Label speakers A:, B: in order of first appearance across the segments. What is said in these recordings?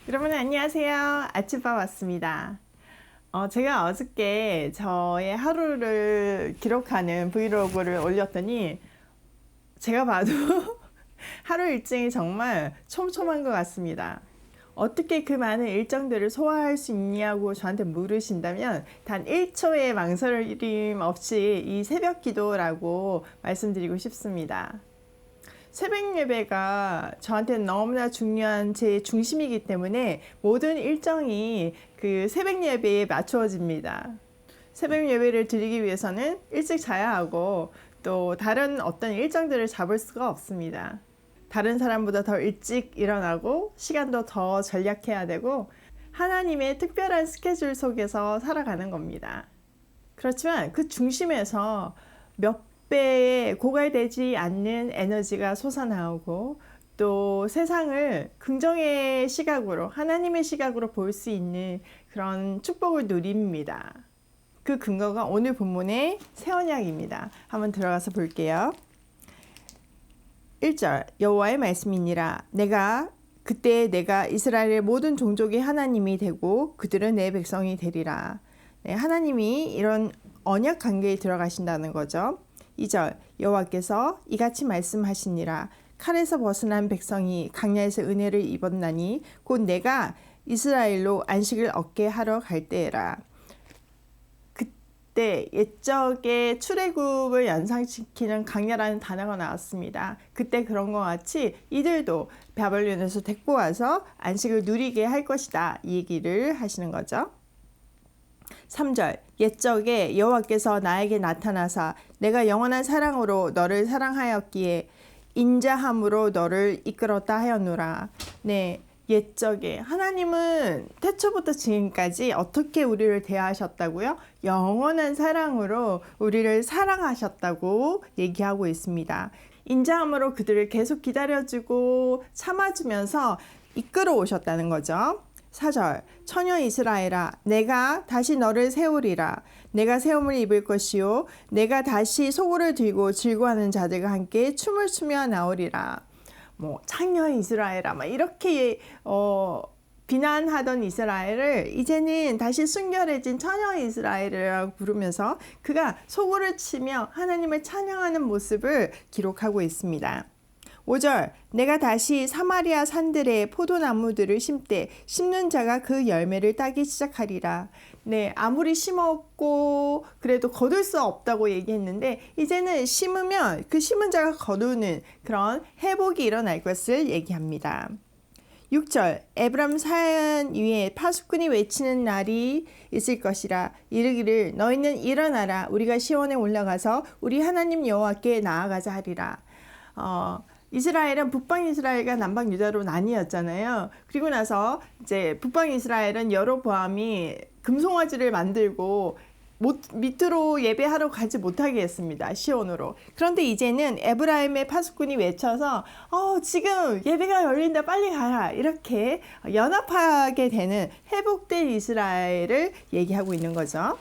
A: 여러분 안녕하세요. 아침밥 왔습니다. 제가 어저께 저의 하루를 기록하는 브이로그를 올렸더니 제가 봐도 하루 일정이 정말 촘촘한 것 같습니다. 어떻게 그 많은 일정들을 소화할 수 있냐고 저한테 물으신다면 단 1초의 망설임 없이 이 새벽 기도라고 말씀드리고 싶습니다. 새벽 예배가 저한테는 너무나 중요한 제 중심이기 때문에 모든 일정이 그 새벽 예배에 맞추어집니다. 새벽 예배를 드리기 위해서는 일찍 자야 하고 또 다른 어떤 일정들을 잡을 수가 없습니다. 다른 사람보다 더 일찍 일어나고 시간도 더 절약해야 되고 하나님의 특별한 스케줄 속에서 살아가는 겁니다. 그렇지만 그 중심에서 몇 배의 고갈되지 않는 에너지가 솟아나오고 또 세상을 긍정의 시각으로 하나님의 시각으로 볼 수 있는 그런 축복을 누립니다. 그 근거가 오늘 본문의 새 언약입니다. 한번 들어가서 볼게요. 1절 여호와의 말씀이니라 그때 내가 이스라엘의 모든 종족의 하나님이 되고 그들은 내 백성이 되리라. 네, 하나님이 이런 언약 관계에 들어가신다는 거죠. 2절 여호와께서 이같이 말씀하시니라. 칼에서 벗어난 백성이 광야에서 은혜를 입었나니 곧 내가 이스라엘로 안식을 얻게 하러 갈 때라. 그때 옛적의 출애굽을 연상시키는 광야라는 단어가 나왔습니다. 그때 그런 것 같이 이들도 바벨론에서 데리고 와서 안식을 누리게 할 것이다, 이 얘기를 하시는 거죠. 3절 옛적에 여호와께서 나에게 나타나사 내가 영원한 사랑으로 너를 사랑하였기에 인자함으로 너를 이끌었다 하였노라. 네, 옛적에 하나님은 태초부터 지금까지 어떻게 우리를 대하셨다고요? 영원한 사랑으로 우리를 사랑하셨다고 얘기하고 있습니다. 인자함으로 그들을 계속 기다려주고 참아주면서 이끌어 오셨다는 거죠. 4절 처녀 이스라엘아 내가 다시 너를 세우리라. 내가 세움을 입을 것이요 내가 다시 소고를 들고 즐거워하는 자들과 함께 춤을 추며 나오리라. 창녀 이스라엘아 막 이렇게 비난하던 이스라엘을 이제는 다시 순결해진 처녀 이스라엘이라고 부르면서 그가 소고를 치며 하나님을 찬양하는 모습을 기록하고 있습니다. 5절 내가 다시 사마리아 산들의 포도나무들을 심되 심는 자가 그 열매를 따기 시작하리라. 네, 아무리 심었고 그래도 거둘 수 없다고 얘기했는데 이제는 심으면 그 심은 자가 거두는 그런 회복이 일어날 것을 얘기합니다. 6절 에브람 산 위에 파수꾼이 외치는 날이 있을 것이라. 이르기를 너희는 일어나라 우리가 시온에 올라가서 우리 하나님 여호와께 나아가자 하리라. 이스라엘은 북방 이스라엘과 남방 유다로 나뉘었잖아요. 그리고 나서 이제 북방 이스라엘은 여로보암이 금송아지를 만들고 밑으로 예배하러 가지 못하게 했습니다. 시온으로. 그런데 이제는 에브라임의 파수꾼이 외쳐서 지금 예배가 열린다 빨리 가라 이렇게 연합하게 되는 회복된 이스라엘을 얘기하고 있는 거죠.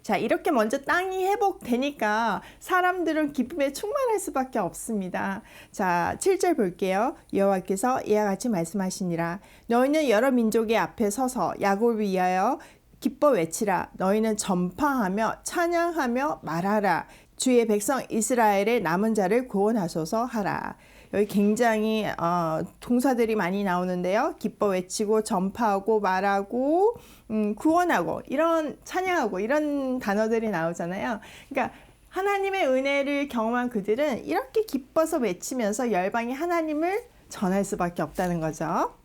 A: 자, 이렇게 먼저 땅이 회복되니까 사람들은 기쁨에 충만할 수밖에 없습니다. 자, 7절 볼게요. 여호와께서 이와 같이 말씀하시니라. 너희는 여러 민족의 앞에 서서 야곱을 위하여 기뻐 외치라. 너희는 전파하며 찬양하며 말하라. 주의 백성 이스라엘의 남은 자를 구원하소서 하라. 여기 굉장히 동사들이 많이 나오는데요. 기뻐 외치고 전파하고 말하고 구원하고 이런 찬양하고 이런 단어들이 나오잖아요. 그러니까 하나님의 은혜를 경험한 그들은 이렇게 기뻐서 외치면서 열방이 하나님을 전할 수밖에 없다는 거죠.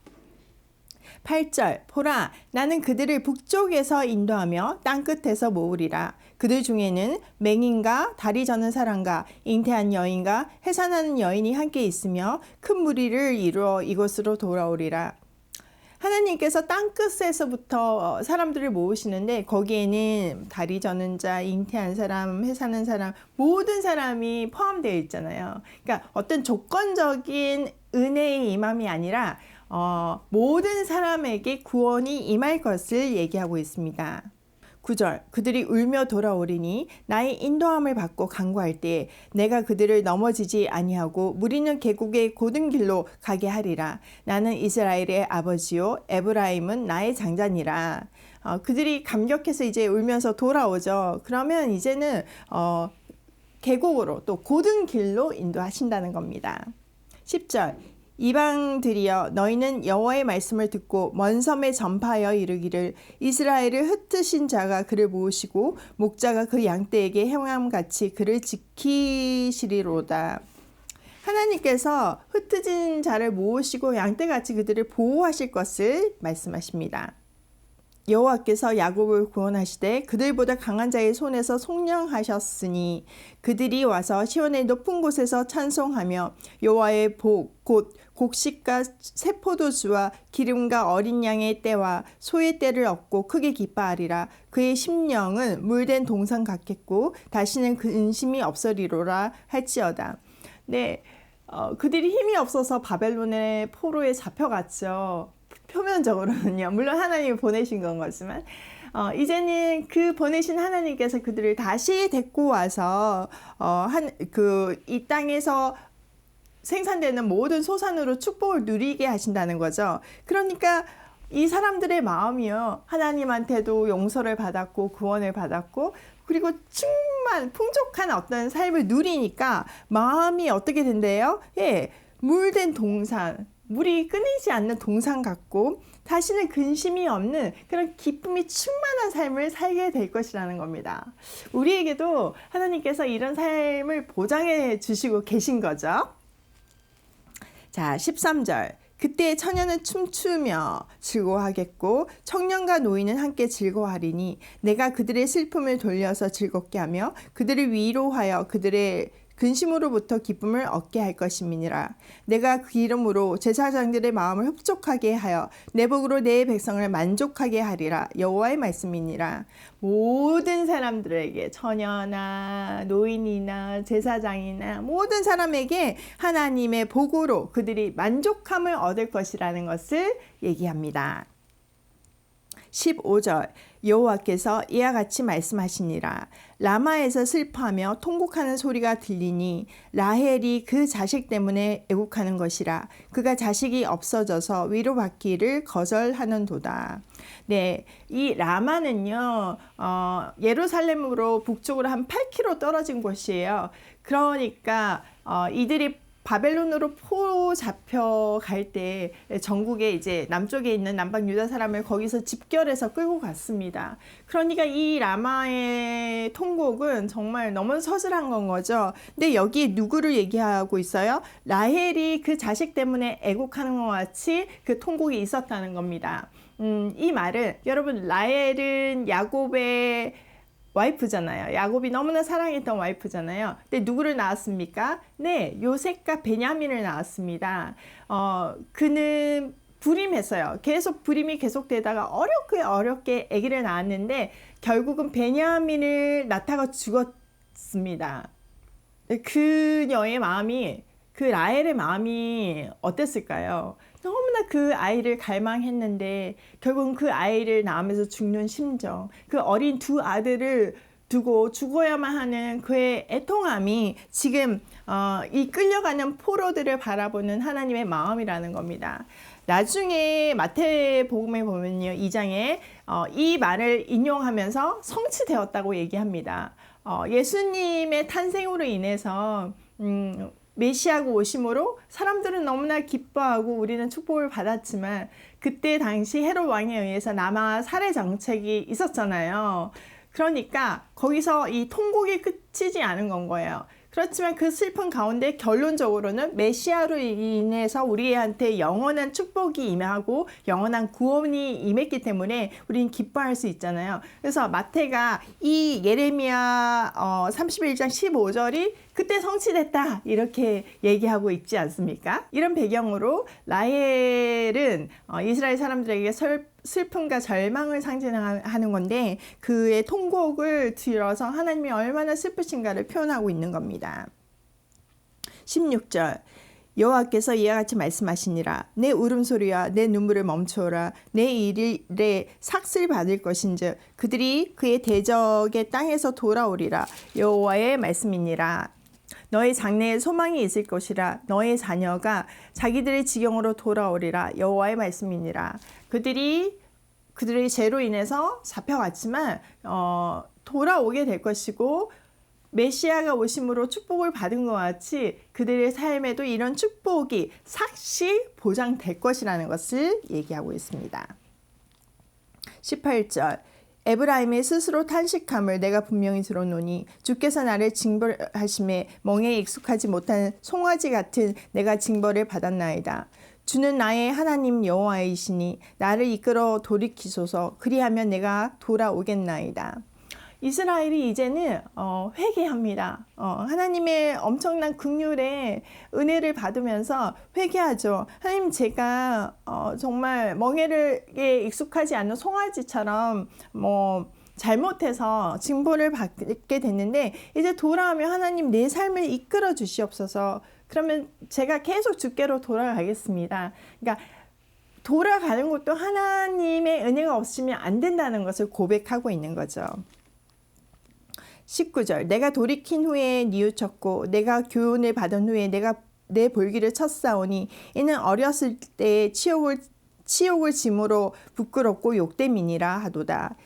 A: 8절 보라 나는 그들을 북쪽에서 인도하며 땅끝에서 모으리라. 그들 중에는 맹인과 다리 저는 사람과 잉태한 여인과 해산하는 여인이 함께 있으며 큰 무리를 이루어 이곳으로 돌아오리라. 하나님께서 땅끝에서부터 사람들을 모으시는데 거기에는 다리 저는 자, 잉태한 사람, 해사는 사람 모든 사람이 포함되어 있잖아요. 그러니까 어떤 조건적인 은혜의 임함이 아니라 모든 사람에게 구원이 임할 것을 얘기하고 있습니다. 9절 그들이 울며 돌아오리니 나의 인도함을 받고 간구할 때에 내가 그들을 넘어지지 아니하고 물 있는 계곡의 고든 길로 가게 하리라. 나는 이스라엘의 아버지요 에브라임은 나의 장자니라. 그들이 감격해서 이제 울면서 돌아오죠. 그러면 이제는 계곡으로 또 고든 길로 인도하신다는 겁니다. 10절 이방들이여 너희는 여호와의 말씀을 듣고 먼 섬에 전파하여 이르기를 이스라엘을 흩으신 자가 그를 모으시고 목자가 그 양떼에게 행함같이 그를 지키시리로다. 하나님께서 흩어진 자를 모으시고 양떼같이 그들을 보호하실 것을 말씀하십니다. 여호와께서 야곱을 구원하시되 그들보다 강한 자의 손에서 속량하셨으니 그들이 와서 시온의 높은 곳에서 찬송하며 여호와의 복 곧 곡식과 새 포도주와 기름과 어린 양의 떼와 소의 떼를 얻고 크게 기뻐하리라. 그의 심령은 물된 동산 같겠고 다시는 근심이 없으리로라 할지어다. 네, 그들이 힘이 없어서 바벨론의 포로에 잡혀갔죠. 표면적으로는요. 물론 하나님이 보내신 건 거지만 이제는 그 보내신 하나님께서 그들을 다시 데리고 와서 이 땅에서 생산되는 모든 소산으로 축복을 누리게 하신다는 거죠. 그러니까 이 사람들의 마음이요. 하나님한테도 용서를 받았고 구원을 받았고 그리고 풍족한 어떤 삶을 누리니까 마음이 어떻게 된대요? 예, 물된 동산, 물이 끊이지 않는 동산 같고 다시는 근심이 없는 그런 기쁨이 충만한 삶을 살게 될 것이라는 겁니다. 우리에게도 하나님께서 이런 삶을 보장해 주시고 계신 거죠. 자, 13절. 그때 처녀는 춤추며 즐거워하겠고 청년과 노인은 함께 즐거워하리니 내가 그들의 슬픔을 돌려서 즐겁게 하며 그들을 위로하여 그들의 근심으로부터 기쁨을 얻게 할 것임이니라. 내가 그 이름으로 제사장들의 마음을 흡족하게 하여 내 복으로 내 백성을 만족하게 하리라. 여호와의 말씀이니라. 모든 사람들에게 처녀나 노인이나 제사장이나 모든 사람에게 하나님의 복으로 그들이 만족함을 얻을 것이라는 것을 얘기합니다. 15절 여호와께서 이와 같이 말씀하시니라. 라마에서 슬퍼하며 통곡하는 소리가 들리니 라헬이 그 자식 때문에 애국하는 것이라. 그가 자식이 없어져서 위로받기를 거절하는도다. 네, 이 라마는요 예루살렘으로 북쪽으로 한 8km 떨어진 곳이에요. 그러니까 이들이 바벨론으로 포로 잡혀갈 때 전국에 이제 남쪽에 있는 남방 유다 사람을 거기서 집결해서 끌고 갔습니다. 그러니까 이 라마의 통곡은 정말 너무 서슬한 건 거죠. 근데 여기 누구를 얘기하고 있어요? 라헬이 그 자식 때문에 애곡하는 것 같이 그 통곡이 있었다는 겁니다. 이 말은 여러분 라헬은 야곱의 와이프잖아요. 야곱이 너무나 사랑했던 와이프잖아요. 근데 누구를 낳았습니까? 네, 요셉과 베냐민을 낳았습니다. 그는 불임했어요. 계속 불임이 계속되다가 어렵게 아기를 낳았는데 결국은 베냐민을 낳다가 죽었습니다. 그녀의 마음이 그 라헬의 마음이 어땠을까요? 너무나 그 아이를 갈망했는데 결국은 그 아이를 낳으면서 죽는 심정, 그 어린 두 아들을 두고 죽어야만 하는 그의 애통함이 지금 이 끌려가는 포로들을 바라보는 하나님의 마음이라는 겁니다. 나중에 마태복음에 보면요 2장에 이 말을 인용하면서 성취되었다고 얘기합니다. 예수님의 탄생으로 인해서 메시아가 오심으로 사람들은 너무나 기뻐하고 우리는 축복을 받았지만 그때 당시 헤롯 왕에 의해서 남아 살해 정책이 있었잖아요. 그러니까 거기서 이 통곡이 그치지 않은 건 거예요. 그렇지만 그 슬픈 가운데 결론적으로는 메시아로 인해서 우리한테 영원한 축복이 임하고 영원한 구원이 임했기 때문에 우리는 기뻐할 수 있잖아요. 그래서 마태가 이 예레미야 31장 15절이 그때 성취됐다 이렇게 얘기하고 있지 않습니까? 이런 배경으로 라헬은 이스라엘 사람들에게 슬픔과 절망을 상징하는 건데 그의 통곡을 들어서 하나님이 얼마나 슬프신가를 표현하고 있는 겁니다. 16절 여호와께서 이와 같이 말씀하시니라. 내 울음소리와 내 눈물을 멈추어라. 내 일에 삭슬 받을 것인즉 그들이 그의 대적의 땅에서 돌아오리라. 여호와의 말씀이니라. 너의 장래에 소망이 있을 것이라. 너의 자녀가 자기들의 지경으로 돌아오리라. 여호와의 말씀이니라. 그들의 죄로 인해서 잡혀갔지만 돌아오게 될 것이고 메시아가 오심으로 축복을 받은 것 같이 그들의 삶에도 이런 축복이 삭시 보장될 것이라는 것을 얘기하고 있습니다. 18절 에브라임의 스스로 탄식함을 내가 분명히 들었노니 주께서 나를 징벌하심에 멍에 익숙하지 못한 송아지 같은 내가 징벌을 받았나이다. 주는 나의 하나님 여호와이시니 나를 이끌어 돌이키소서. 그리하면 내가 돌아오겠나이다. 이스라엘이 이제는 회개합니다. 하나님의 엄청난 긍휼의 은혜를 받으면서 회개하죠. 하나님, 제가 정말 멍에에 익숙하지 않은 송아지처럼 잘못해서 징벌을 받게 됐는데 이제 돌아오면 하나님 내 삶을 이끌어 주시옵소서. 그러면 제가 계속 주께로 돌아가겠습니다. 그러니까 돌아가는 것도 하나님의 은혜가 없으면 안 된다는 것을 고백하고 있는 거죠. 19절 내가 돌이킨 후에 뉘우쳤고 내가 교훈을 받은 후에 내가 내 볼기를 쳤사오니 이는 어렸을 때의 치욕을 짐으로 부끄럽고 욕됨이니라 하도다.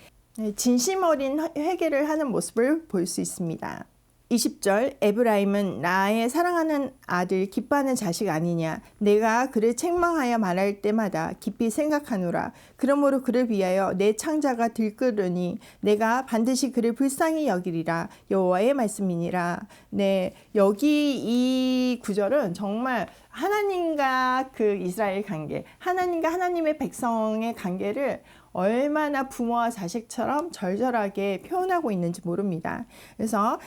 A: 진심 어린 회개를 하는 모습을 볼 수 있습니다. 20절 에브라임은 나의 사랑하는 아들 기뻐하는 자식 아니냐. 내가 그를 책망하여 말할 때마다 깊이 생각하노라. 그러므로 그를 위하여 내 창자가 들끓으니 내가 반드시 그를 불쌍히 여기리라. 여호와의 말씀이니라. 네, 여기 이 구절은 정말 하나님과 그 이스라엘 관계, 하나님과 하나님의 백성의 관계를 얼마나 부모와 자식처럼 절절하게 표현하고 있는지 모릅니다. 그래서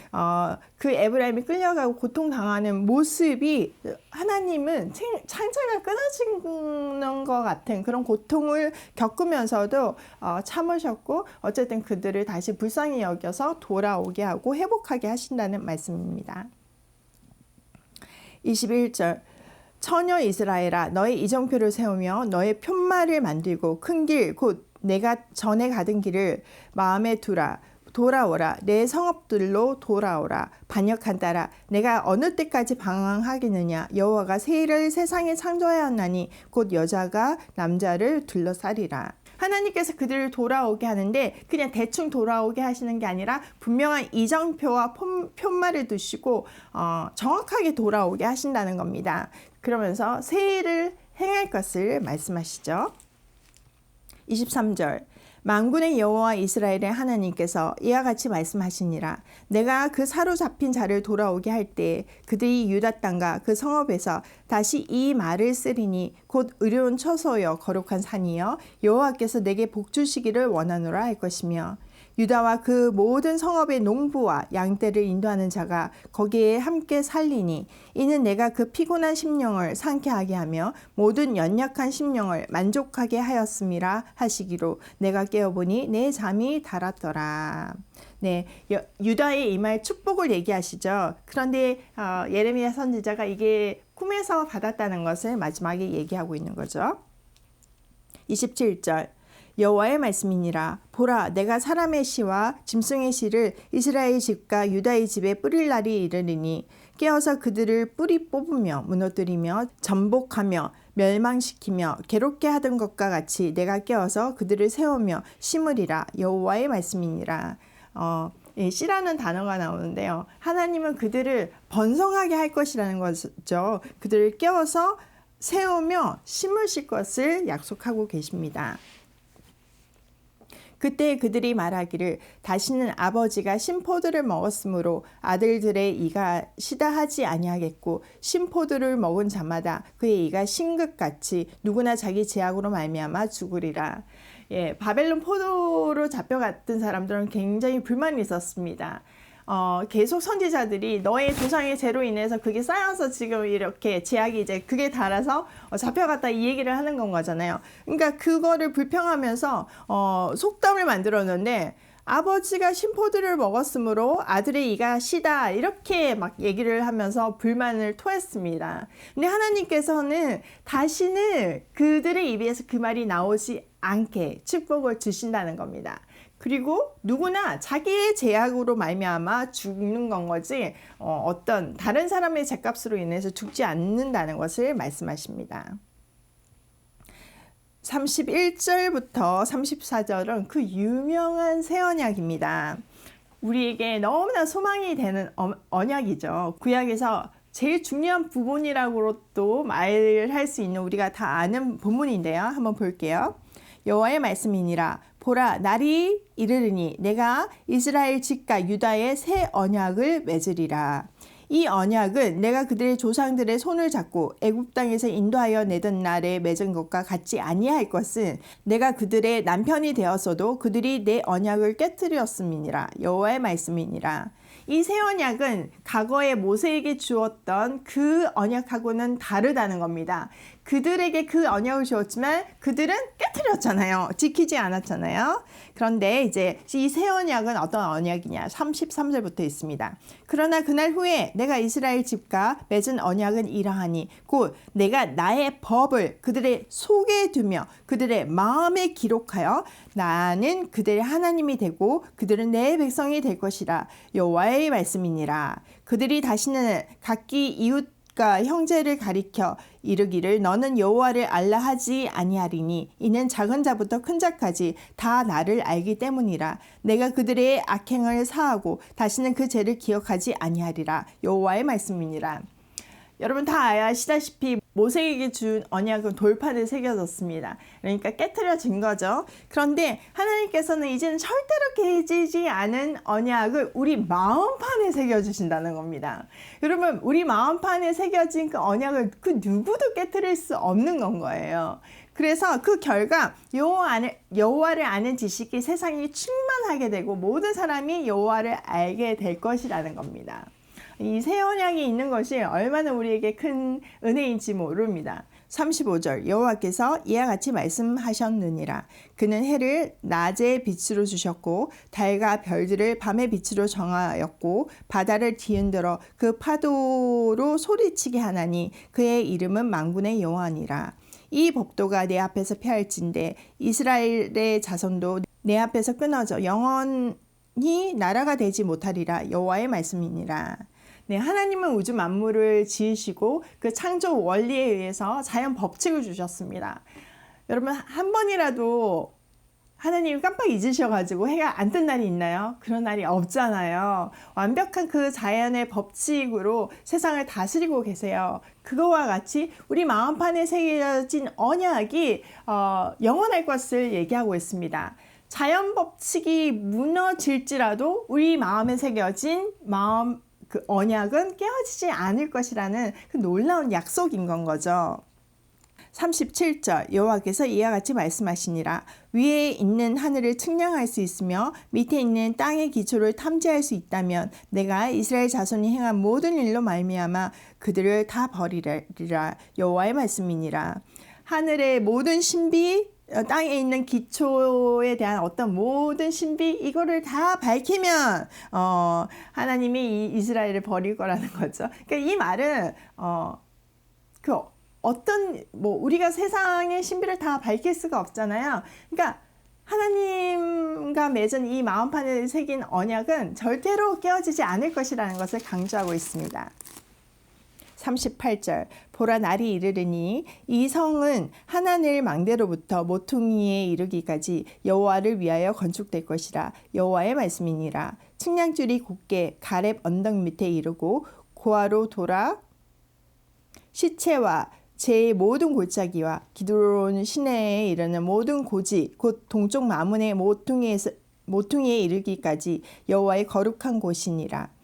A: 그 에브라임이 끌려가고 고통당하는 모습이 하나님은 창자가 끊어지는 것 같은 그런 고통을 겪으면서도 참으셨고 어쨌든 그들을 다시 불쌍히 여겨서 돌아오게 하고 회복하게 하신다는 말씀입니다. 21절 처녀 이스라엘아 너의 이정표를 세우며 너의 편말을 만들고 큰 길 곧 내가 전에 가던 길을 마음에 두라. 돌아오라. 내 성읍들로 돌아오라. 반역한다라. 내가 어느 때까지 방황하겠느냐. 여호와가 세일을 세상에 창조하였나니 곧 여자가 남자를 둘러싸리라. 하나님께서 그들을 돌아오게 하는데 그냥 대충 돌아오게 하시는 게 아니라 분명한 이정표와 편말을 두시고 정확하게 돌아오게 하신다는 겁니다. 그러면서 세일을 행할 것을 말씀하시죠. 23절 만군의 여호와 이스라엘의 하나님께서 이와 같이 말씀하시니라. 내가 그 사로잡힌 자를 돌아오게 할 때 그들이 유다 땅과 그 성읍에서 다시 이 말을 쓰리니 곧 의로운 처소여 거룩한 산이여 여호와께서 내게 복 주시기를 원하노라 할 것이며 유다와 그 모든 성읍의 농부와 양떼를 인도하는 자가 거기에 함께 살리니 이는 내가 그 피곤한 심령을 상쾌하게 하며 모든 연약한 심령을 만족하게 하였음이라 하시기로 내가 깨어보니 내 잠이 달았더라. 네, 유다의 임할 축복을 얘기하시죠. 그런데 예레미야 선지자가 이게 꿈에서 받았다는 것을 마지막에 얘기하고 있는 거죠. 27절 여호와의 말씀이니라. 보라 내가 사람의 씨와 짐승의 씨를 이스라엘 집과 유다의 집에 뿌릴 날이 이르리니 깨어서 그들을 뿌리 뽑으며 무너뜨리며 전복하며 멸망시키며 괴롭게 하던 것과 같이 내가 깨어서 그들을 세우며 심으리라. 여호와의 말씀이니라. 씨라는 단어가 나오는데요. 하나님은 그들을 번성하게 할 것이라는 거죠. 그들을 깨워서 세우며 심으실 것을 약속하고 계십니다. 그때 그들이 말하기를 다시는 아버지가 신포도를 먹었으므로 아들들의 이가 시다하지 아니하겠고 신포도를 먹은 자마다 그의 이가 신극같이 누구나 자기 제약으로 말미암아 죽으리라. 예, 바벨론 포도로 잡혀갔던 사람들은 굉장히 불만이 있었습니다. 계속 선지자들이 너의 조상의 죄로 인해서 그게 쌓여서 지금 이렇게 제약이 이제 그게 달아서 잡혀갔다 이 얘기를 하는 건 거잖아요. 그러니까 그거를 불평하면서 속담을 만들었는데 아버지가 신포도를 먹었으므로 아들의 이가 시다 이렇게 막 얘기를 하면서 불만을 토했습니다. 근데 하나님께서는 다시는 그들의 입에서 그 말이 나오지 않게 축복을 주신다는 겁니다. 그리고 누구나 자기의 죄악으로 말미암아 죽는 건 거지 어떤 다른 사람의 죄값으로 인해서 죽지 않는다는 것을 말씀하십니다. 31절부터 34절은 그 유명한 새 언약입니다. 우리에게 너무나 소망이 되는 언약이죠. 구약에서 제일 중요한 부분이라고도 말할 수 있는 우리가 다 아는 본문인데요. 한번 볼게요. 여호와의 말씀이니라. 보라, 날이 이르르니 내가 이스라엘 집과 유다의 새 언약을 맺으리라. 이 언약은 내가 그들의 조상들의 손을 잡고 애굽 땅에서 인도하여 내던 날에 맺은 것과 같지 아니할 것은 내가 그들의 남편이 되었어도 그들이 내 언약을 깨뜨렸음이니라. 여호와의 말씀이니라. 이 새 언약은 과거에 모세에게 주었던 그 언약하고는 다르다는 겁니다. 그들에게 그 언약을 주었지만 그들은 깨뜨렸잖아요. 지키지 않았잖아요. 그런데 이제 이 새 언약은 어떤 언약이냐? 33절부터 있습니다. 그러나 그날 후에 내가 이스라엘 집과 맺은 언약은 이러하니 곧 내가 나의 법을 그들의 속에 두며 그들의 마음에 기록하여 나는 그들의 하나님이 되고 그들은 내 백성이 될 것이라. 여호와의 말씀이니라. 그들이 다시는 각기 이웃과 형제를 가리켜 이르기를 너는 여호와를 알라 하지 아니하리니 이는 작은 자부터 큰 자까지 다 나를 알기 때문이라. 내가 그들의 악행을 사하고 다시는 그 죄를 기억하지 아니하리라. 여호와의 말씀이니라. 여러분 다 아시다시피 모세에게 준 언약은 돌판에 새겨졌습니다. 그러니까 깨트려진 거죠. 그런데 하나님께서는 이제는 절대로 깨지지 않은 언약을 우리 마음판에 새겨주신다는 겁니다. 여러분 우리 마음판에 새겨진 그 언약을 그 누구도 깨트릴 수 없는 건 거예요. 그래서 그 결과 여호와를 아는 지식이 세상이 충만하게 되고 모든 사람이 여호와를 알게 될 것이라는 겁니다. 이 새 언약이 있는 것이 얼마나 우리에게 큰 은혜인지 모릅니다. 35절 여호와께서 이와 같이 말씀하셨느니라. 그는 해를 낮의 빛으로 주셨고 달과 별들을 밤의 빛으로 정하였고 바다를 뒤흔들어 그 파도로 소리치게 하나니 그의 이름은 만군의 여호와니라. 이 법도가 내 앞에서 폐할진대 이스라엘의 자손도 내 앞에서 끊어져 영원히 나라가 되지 못하리라. 여호와의 말씀이니라. 네, 하나님은 우주 만물을 지으시고 그 창조 원리에 의해서 자연 법칙을 주셨습니다. 여러분 한 번이라도 하나님이 깜빡 잊으셔가지고 해가 안 뜬 날이 있나요? 그런 날이 없잖아요. 완벽한 그 자연의 법칙으로 세상을 다스리고 계세요. 그거와 같이 우리 마음판에 새겨진 언약이 영원할 것을 얘기하고 있습니다. 자연 법칙이 무너질지라도 우리 마음에 새겨진 그 언약은 깨어지지 않을 것이라는 그 놀라운 약속인 건 거죠. 37절 여호와께서 이와 같이 말씀하시니라. 위에 있는 하늘을 측량할 수 있으며 밑에 있는 땅의 기초를 탐지할 수 있다면 내가 이스라엘 자손이 행한 모든 일로 말미암아 그들을 다 버리리라. 여호와의 말씀이니라. 하늘의 모든 신비 땅에 있는 기초에 대한 어떤 모든 신비 이거를 다 밝히면 하나님이 이 이스라엘을 버릴 거라는 거죠. 그러니까 이 말은 우리가 세상의 신비를 다 밝힐 수가 없잖아요. 그러니까 하나님과 맺은 이 마음판에 새긴 언약은 절대로 깨어지지 않을 것이라는 것을 강조하고 있습니다. 38절 보라 날이 이르르니 이 성은 하나늘 망대로부터 모퉁이에 이르기까지 여호와를 위하여 건축될 것이라. 여호와의 말씀이니라. 측량줄이 곧게 가렙 언덕 밑에 이르고 고아로 돌아 시체와 제 모든 골짜기와 기드론 시내에 이르는 모든 고지 곧 동쪽 마문의 모퉁이에 이르기까지 여호와의 거룩한 곳이니라.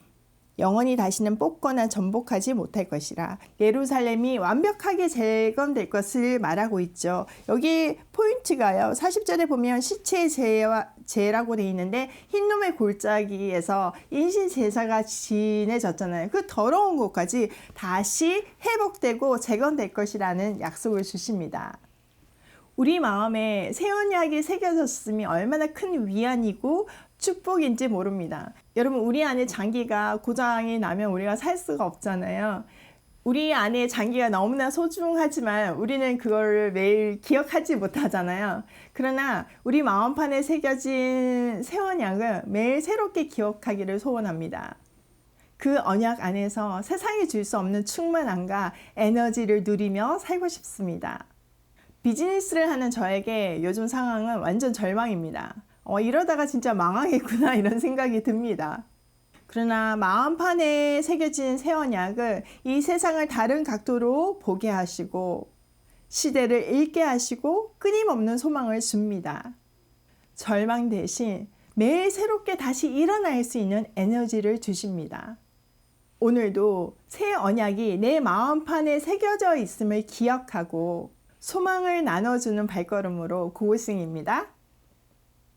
A: 영원히 다시는 뽑거나 전복하지 못할 것이라. 예루살렘이 완벽하게 재건될 것을 말하고 있죠. 여기 포인트가요. 40절에 보면 시체의 제라고 돼 있는데 흰놈의 골짜기에서 인신 제사가 지내졌잖아요. 그 더러운 곳까지 다시 회복되고 재건될 것이라는 약속을 주십니다. 우리 마음에 새 언약이 새겨졌음이 얼마나 큰 위안이고 축복인지 모릅니다. 여러분, 우리 안에 장기가 고장이 나면 우리가 살 수가 없잖아요. 우리 안에 장기가 너무나 소중하지만 우리는 그걸 매일 기억하지 못하잖아요. 그러나 우리 마음판에 새겨진 새 언약을 매일 새롭게 기억하기를 소원합니다. 그 언약 안에서 세상이 줄 수 없는 충만함과 에너지를 누리며 살고 싶습니다. 비즈니스를 하는 저에게 요즘 상황은 완전 절망입니다. 이러다가 진짜 망하겠구나 이런 생각이 듭니다. 그러나 마음판에 새겨진 새 언약을 이 세상을 다른 각도로 보게 하시고 시대를 읽게 하시고 끊임없는 소망을 줍니다. 절망 대신 매일 새롭게 다시 일어날 수 있는 에너지를 주십니다. 오늘도 새 언약이 내 마음판에 새겨져 있음을 기억하고 소망을 나눠주는 발걸음으로 고고싱입니다.